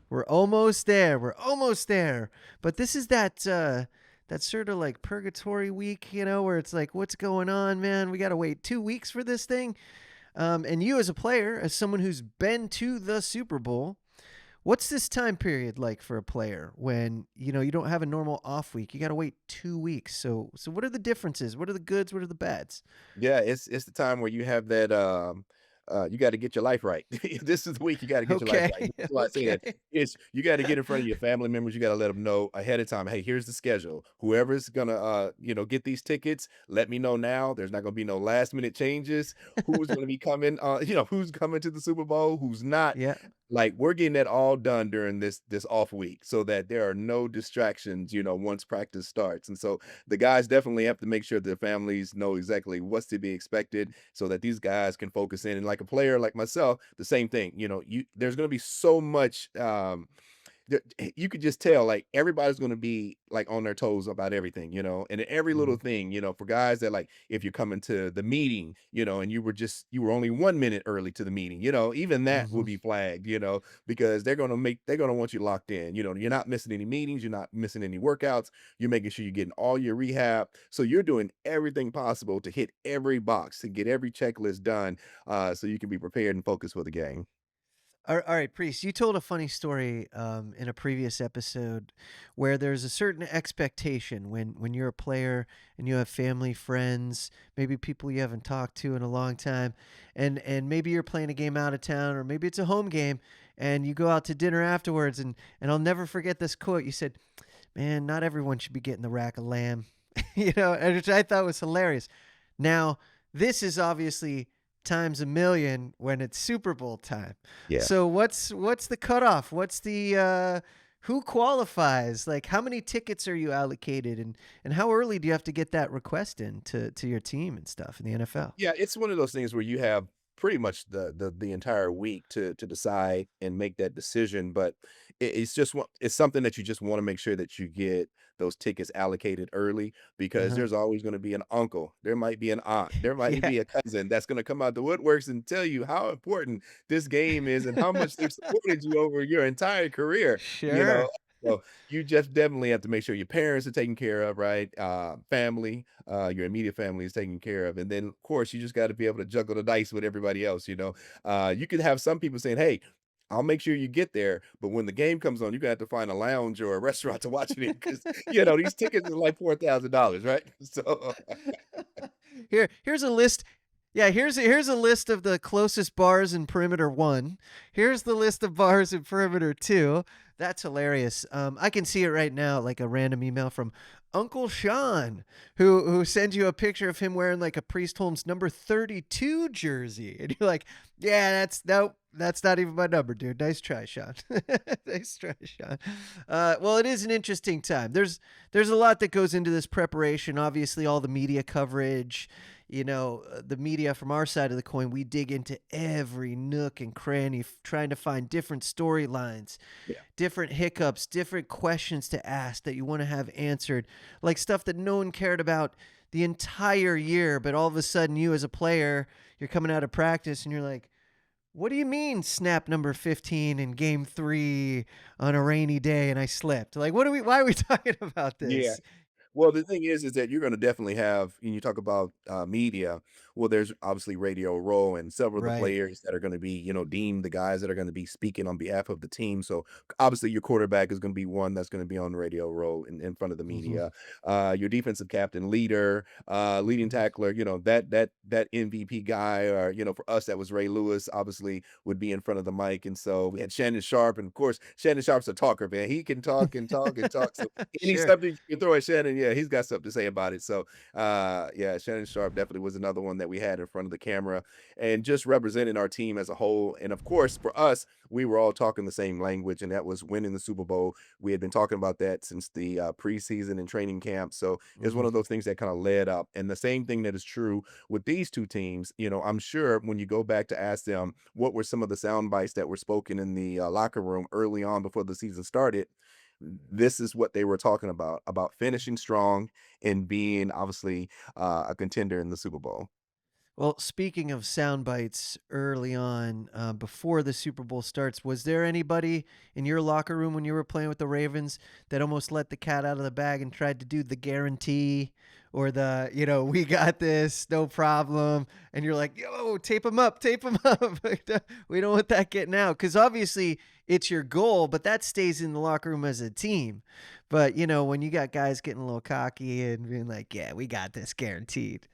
We're almost there. We're almost there. But this is that sort of like purgatory week, where it's like, what's going on, man? We got to wait 2 weeks for this thing. And you, as a player, as someone who's been to the Super Bowl, what's this time period like for a player when you don't have a normal off week? You got to wait 2 weeks. So what are the differences? What are the goods? What are the bads? Yeah, it's the time where you have that, you gotta get your life right. This is the week you gotta get your life Okay, right. This is why I say okay. that. It's you gotta get in front of your family members, you gotta let them know ahead of time, "Hey, here's the schedule. Whoever's gonna, get these tickets, let me know now. There's not gonna be no last minute changes. Who's gonna be coming, who's coming to the Super Bowl, who's not." Yeah. Like, we're getting that all done during this off week so that there are no distractions, once practice starts, and so the guys definitely have to make sure their families know exactly what's to be expected so that these guys can focus in. And like a player like myself, the same thing. There's going to be so much you could just tell like everybody's going to be like on their toes about everything, and every little Mhm. thing, for guys that like if you're coming to the meeting, and you were only 1 minute early to the meeting, even that will Mhm. be flagged, because they're going to want you locked in. You're not missing any meetings, you're not missing any workouts, you're making sure you're getting all your rehab. So you're doing everything possible to hit every box, to get every checklist done, so you can be prepared and focused for the game. All right, Priest, you told a funny story in a previous episode where there's a certain expectation when you're a player and you have family, friends, maybe people you haven't talked to in a long time, and maybe you're playing a game out of town, or maybe it's a home game, and you go out to dinner afterwards, and I'll never forget this quote. You said, "Man, not everyone should be getting the rack of lamb," and which I thought was hilarious. Now, this is obviously times a million when it's Super Bowl time. Yeah. So what's the cutoff? What's the who qualifies? Like, how many tickets are you allocated, and how early do you have to get that request in to your team and stuff in the NFL? Yeah, it's one of those things where you have pretty much the entire week to decide and make that decision, but it's something that you just want to make sure that you get those tickets allocated early because Uh-huh. there's always going to be an uncle, there might be an aunt, there might Yeah, be a cousin that's going to come out the woodworks and tell you how important this game is and how much they've supported you over your entire career, you know. sure. So you just definitely have to make sure your parents are taken care of, right? Family, your immediate family is taken care of. And then, of course, you just got to be able to juggle the dice with everybody else. You could have some people saying, "Hey, I'll make sure you get there," but when the game comes on, you're gonna have to find a lounge or a restaurant to watch it in because these tickets are like $4,000, right? So Here's a list. Yeah, here's a list of the closest bars in perimeter 1. Here's the list of bars in perimeter 2. That's hilarious. I can see it right now, like a random email from Uncle Sean, who sends you a picture of him wearing like a Priest Holmes number 32 jersey, and you're like, yeah, that's nope. That's not even my number, dude. Nice try, Sean. Nice try, Sean. Well, it is an interesting time. There's a lot that goes into this preparation. Obviously, all the media coverage, the media from our side of the coin, we dig into every nook and cranny, trying to find different storylines, yeah. different hiccups, different questions to ask that you want to have answered, like stuff that no one cared about the entire year. But all of a sudden, you as a player, you're coming out of practice and you're like, what do you mean snap number 15 in game 3 on a rainy day and I slipped? Like, why are we talking about Yeah. this? Well, the thing is that you're gonna definitely have and you talk about, media, well, there's obviously Radio Row and several of the Right. players that are gonna be, deemed the guys that are gonna be speaking on behalf of the team, so, obviously, your quarterback is gonna be one that's gonna be on Radio Row in front of the Hmm. media. Your defensive captain, leader, leading Hmm. tackler, that MVP guy or, for us, that was Ray Lewis, obviously, would be in front of the mic, and so we had Shannon Sharp, and, of course, Shannon Sharp's a talker, man. He can talk and talk and talk, so any Sure. subject you throw at Shannon, yeah, he's got something to say about it. So, yeah, Shannon Sharp definitely was another one that we had in front of the camera and just representing our team as a whole. And of course, for us, we were all talking the same language, and that was winning the Super Bowl. We had been talking about that since the preseason and training camp. So it's one Hmm. of those things that kind of led up. And the same thing that is true with these two teams. I'm sure when you go back to ask them what were some of the sound bites that were spoken in the locker room early on before the season started, this is what they were talking about finishing strong and being obviously a contender in the Super Bowl. Well, speaking of sound bites early on, before the Super Bowl starts, was there anybody in your locker room when you were playing with the Ravens that almost let the cat out of the bag and tried to do the guarantee or the, we got this, no problem? And you're like, yo, tape him up. We don't want that getting out. Because obviously it's your goal, but that stays in the locker room as a team. But, when you got guys getting a little cocky and being like, yeah, we got this guaranteed.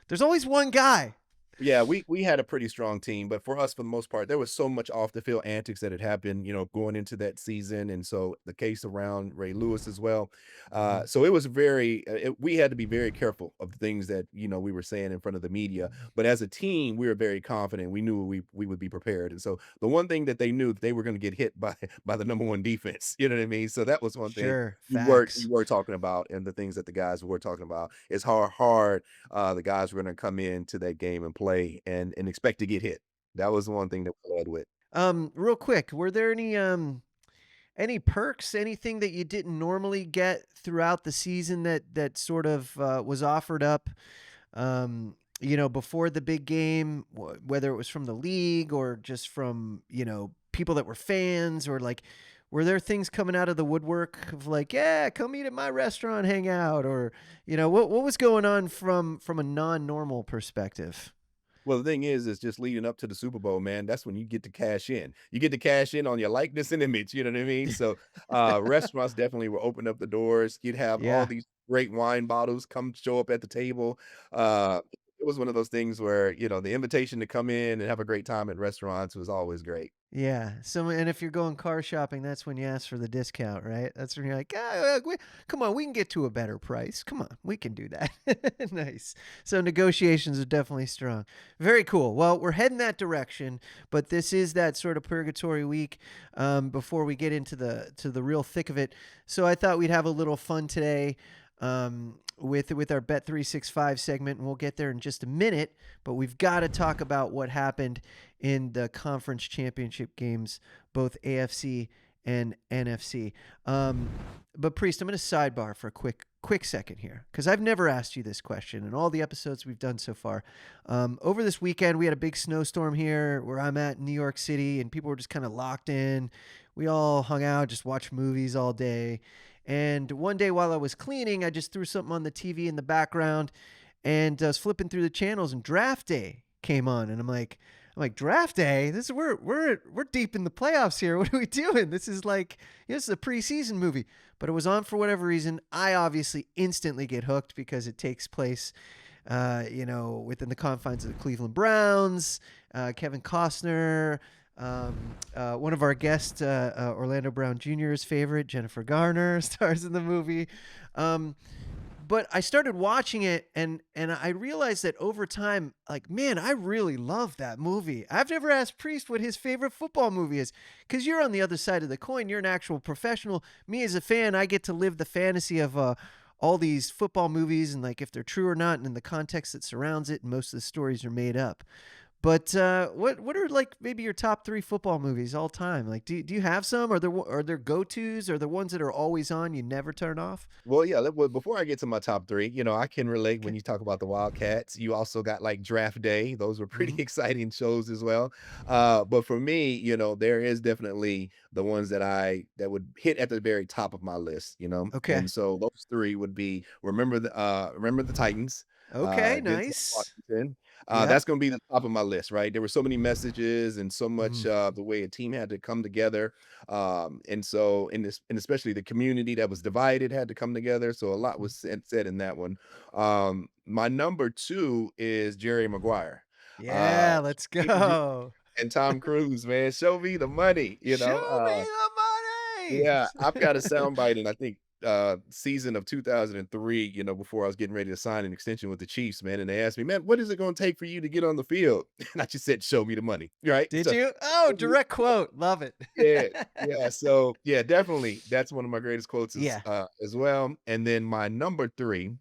There's always one guy. Yeah, we had a pretty strong team, but for us, for the most part, there was so much off the field antics that had happened, going into that season, and so the case around Ray Lewis as well. Mhm. So it was very, we had to be very careful of the things that we were saying in front of the media. But as a team, we were very confident. We knew we would be prepared, and so the one thing that they knew that they were going to get hit by by the number one defense. You know what I mean? So that was one thing Sure, we facts. were talking about, and the things that the guys were talking about is how hard the guys were gonna come into that game and play and expect to get hit. That was the one thing that we led with. Real quick, were there any perks, anything that you didn't normally get throughout the season that sort of was offered up, before the big game, whether it was from the league or just from people that were fans, or like, were there things coming out of the woodwork of like, yeah, come eat at my restaurant, hang out, or what was going on from a non-normal perspective? Well, the thing is just leading up to the Super Bowl, man, that's when you get to cash in. You get to cash in on your likeness and image, you know what I mean? So, restaurants definitely will open up the doors. You'd have all Yeah. these great wine bottles come show up at the table. Uh, it was one of those things where, the invitation to come in and have a great time at restaurants was always great. Yeah. So, and if you're going car shopping, that's when you ask for the discount, right? That's when you're like, come on, we can get to a better price. Come on, we can do that. Nice. So negotiations are definitely strong. Very cool. Well, we're heading that direction, but this is that sort of purgatory week before we get into the real thick of it. So I thought we'd have a little fun today. With our Bet 365 segment, and we'll get there in just a minute. But we've got to talk about what happened in the conference championship games, both AFC and NFC. But Priest, I'm going to sidebar for a quick second here because I've never asked you this question in all the episodes we've done so far. Over this weekend, we had a big snowstorm here where I'm at in New York City, and people were just kind of locked in. We all hung out, just watched movies all day. And one day while I was cleaning, I just threw something on the TV in the background, and I was flipping through the channels, and Draft Day came on, and I'm like, Draft Day. This is we're deep in the playoffs here. What are we doing? This is like, this is a preseason movie. But it was on for whatever reason. I obviously instantly get hooked because it takes place, within the confines of the Cleveland Browns. Kevin Costner, one of our guests, Orlando Brown Jr.'s favorite, Jennifer Garner, stars in the movie. Um, but I started watching it, and I realized that over time, like, man, I really love that movie. I've never asked Priest what his favorite football movie is, because you're on the other side of the coin. You're an actual professional. Me as a fan, I get to live the fantasy of all these football movies, and like if they're true or not, and in the context that surrounds it, and most of the stories are made up. But what are like maybe your top three football movies all time? Like, do you have some? Are there go tos? Are there ones that are always on you never turn off? Well, yeah, well, before I get to my top 3, I can relate when Okay. you talk about the Wildcats. You also got, like, Draft Day. Those were pretty Hmm. exciting shows as well. But for me, there is definitely the ones that would hit at the very top of my list, Okay. And so those 3 would be Remember the Titans, Okay. Denzel Nice. Washington. Yep. That's gonna be the top of my list, right? There were so many messages and so much, Mm. the way a team had to come together. And so and especially the community that was divided had to come together. So a lot Mm. was said in that one. My number 2 is Jerry Maguire. Uh, Yeah. Let's he go. and Tom Cruise, man, show me the money, Show me the money. yeah, I've got a soundbite, and I think, season of 2003, before I was getting ready to sign an extension with the Chiefs, man, and they asked me, "Man, what is it gonna take for you to get on the field?" And I just said, "Show me the money," right? Did So, you? Oh, direct quote. Love it. yeah, yeah, so, yeah, definitely, that's one of my greatest quotes Yeah. as well, and then my number 3,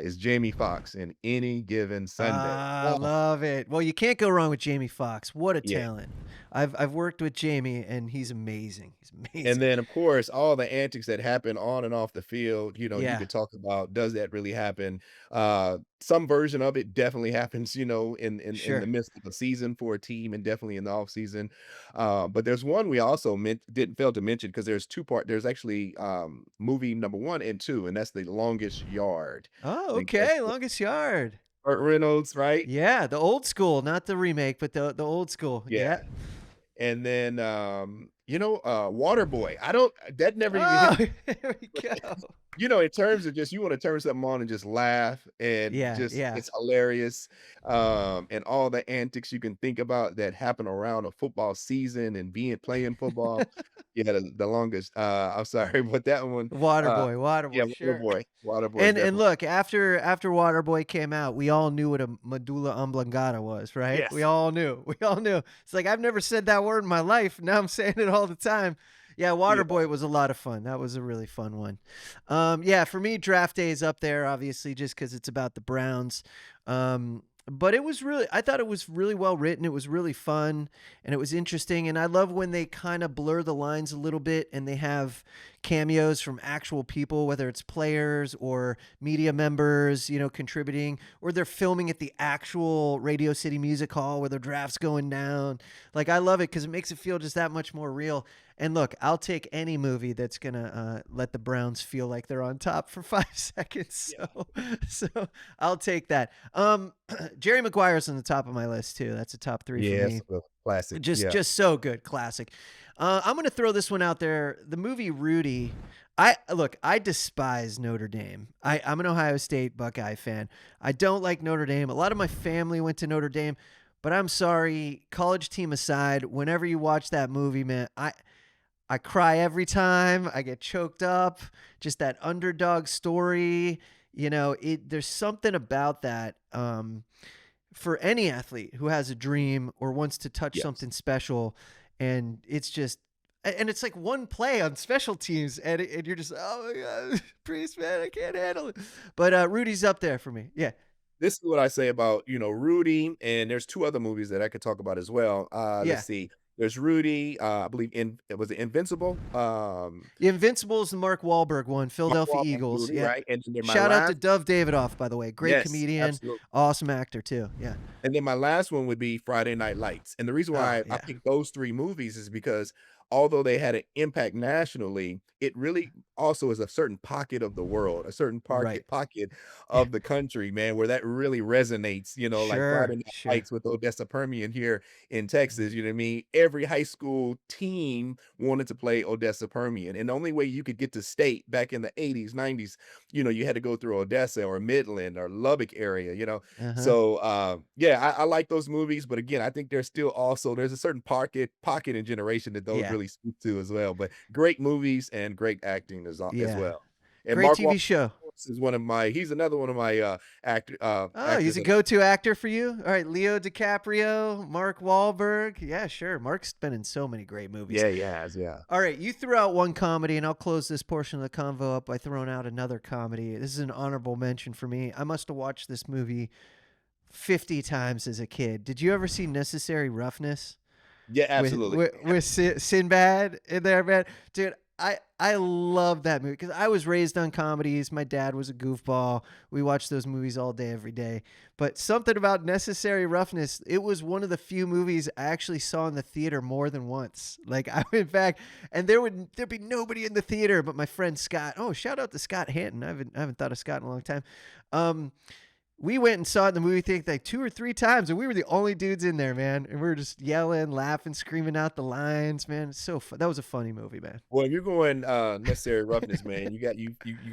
is Jamie Foxx in Any Given Sunday. Ah, Oh, love it. Well, you can't go wrong with Jamie Foxx. What a yeah. talent. I've worked with Jamie, and he's amazing. He's And amazing. then, of course, all the antics that happen on and off the field, you Yeah, could talk about, does that really happen? Some version of it definitely happens, in the sure. midst of a season for a team and definitely in the off season. But there's one we also didn't fail to mention because there's actually movie number 1 and 2, and that's The Longest Yard. Oh, I think that's okay. with Longest Yard. Burt Reynolds, right? Yeah, the old school, not the remake, but the old school. Yeah. Yeah. And then Waterboy. I don't that never even hit. Oh, there we go. In terms of just you wanna turn something on and just laugh and Yeah, just yeah. it's hilarious, and all the antics you can think about that happen around a football season and playing football. Yeah, the longest, I'm sorry, but that one, uh, Waterboy, yeah, Waterboy, sure. Waterboy And definitely. look, after Waterboy came out, we all knew what a medulla oblongata was, right? We Yes. all knew. We all knew. It's like I've never said that word in my life. Now I'm saying it all the time. Yeah, Yeah, Waterboy was a lot of fun. That was a really fun one. Yeah, for me, Draft Day is up there, obviously, just because it's about the Browns. But I thought it was really well written. It was really fun and it was interesting. And I love when they kind of blur the lines a little bit and they have cameos from actual people, whether it's players or media members, contributing, or they're filming at the actual Radio City Music Hall where the draft's going down. Like, I love it because it makes it feel just that much more real. And look, I'll take any movie that's gonna let the Browns feel like they're on top for 5 seconds. yeah. So I'll take that. Jerry Maguire's on the top of my list too. That's a top three for Yes, me. classic, Just yeah. just so good, classic. I'm gonna throw this one out there. The movie Rudy. I despise Notre Dame. I'm an Ohio State Buckeye fan. I don't like Notre Dame. A lot of my family went to Notre Dame, but I'm sorry, college team aside, whenever you watch that movie, man, I cry every time. I get choked up. Just that underdog story. There's something about that. For any athlete who has a dream or wants to touch Yes. something special, and it's like one play on special teams, and you're just, oh my god, Priest, man, I can't handle it. But Rudy's up there for me. Yeah, This is what I say about, Rudy, and there's 2 other movies that I could talk about as well. Let's yeah. see. There's Rudy, I believe was it Invincible? The Invincibles, the Mark Wahlberg one, Mark Philadelphia Wahlberg Eagles. movie, Yeah. right? And then my Shout out to last. Dove Davidoff, by the way. Great Yes, comedian, absolutely. awesome actor too. Yeah. And then my last one would be Friday Night Lights, and the reason Oh why I yeah. picked those 3 movies is because although they had an impact nationally, it really also is a certain pocket of the world, a certain Right. pocket Yeah. of the country, man, where that really resonates, like Friday Sure. Night Sure. Lights with Odessa Permian here in Texas, you know what I mean? Every high school team wanted to play Odessa Permian, and the only way you could get to state back in the '80s, '90s, you had to go through Odessa or Midland or Lubbock area. Uh huh. So, yeah, I like those movies, but again, I think there's a certain pocket and generation that those Yeah. really speak to as well. But great movies and great acting as Yeah. well. And Great Mark TV Wahlberg show. is he's another one of my Oh, he's actors a that. go-to actor for you? All right, Leo DiCaprio, Mark Wahlberg. Yeah, sure. Mark's been in so many great movies. Yeah, he has, yeah. All right, you threw out one comedy, and I'll close this portion of the convo up by throwing out another comedy. This is an honorable mention for me. I must have watched this movie 50 times as a kid. Did you ever see Necessary Roughness Yeah, with absolutely. Sinbad in there, man? Dude, I love that movie because I was raised on comedies. My dad was a goofball. We watched those movies all day, every day. But something about Necessary Roughness, it was one of the few movies I actually saw in the theater more than once. Like I went back, and there'd be nobody in the theater but my friend Scott. Oh, shout out to Scott Hanton. I haven't thought of Scott in a long time. We went and saw it in the movie theater like 2 or 3 times, and we were the only dudes in there, man. And we were just yelling, laughing, screaming out the lines, man. It's so fun. That was a funny movie, man. Well, if you're going necessary roughness, man, you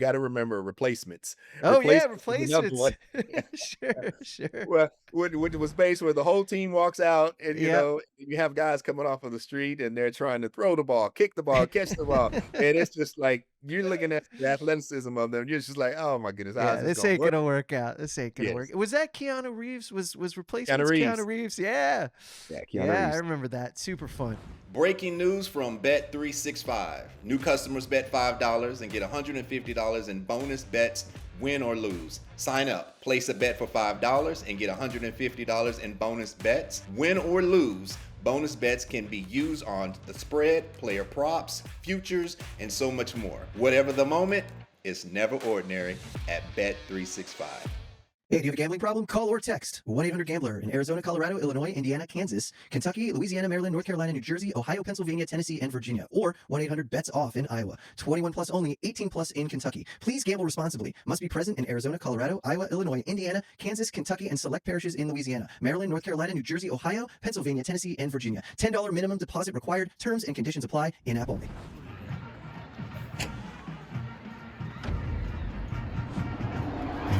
got to remember replacements. Oh yeah, Replacements is another replacements. one. Sure, sure. Well, what was based where the whole team walks out and, Yep. you have guys coming off of the street and they're trying to throw the ball, kick the ball, catch the ball. And it's just like, you're looking at the athleticism of them. You're just like, oh my goodness, how Yeah, is this this going to ain't work? gonna work out. This ain't gonna work. Yes. Was that Keanu Reeves? Was Keanu replacements Keanu Reeves. Reeves? Yeah. Yeah, Keanu Yeah, I Reeves. remember that. Super fun. Breaking news from Bet365. New customers bet $5 and get $150 in bonus bets, win or lose. Sign up, place a bet for $5 and get $150 in bonus bets, win or lose. Bonus bets can be used on the spread, player props, futures, and so much more. Whatever the moment, it's never ordinary at Bet365. Hey, do you have a gambling problem? Call or text 1-800-GAMBLER in Arizona, Colorado, Illinois, Indiana, Kansas, Kentucky, Louisiana, Maryland, North Carolina, New Jersey, Ohio, Pennsylvania, Tennessee, and Virginia. Or 1-800-BETS-OFF in Iowa. 21 plus only, 18 plus in Kentucky. Please gamble responsibly. Must be present in Arizona, Colorado, Iowa, Illinois, Indiana, Kansas, Kentucky, and select parishes in Louisiana, Maryland, North Carolina, New Jersey, Ohio, Pennsylvania, Tennessee, and Virginia. $10 minimum deposit required. Terms and conditions apply. In-app only.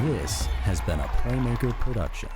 This has been a Playmaker production.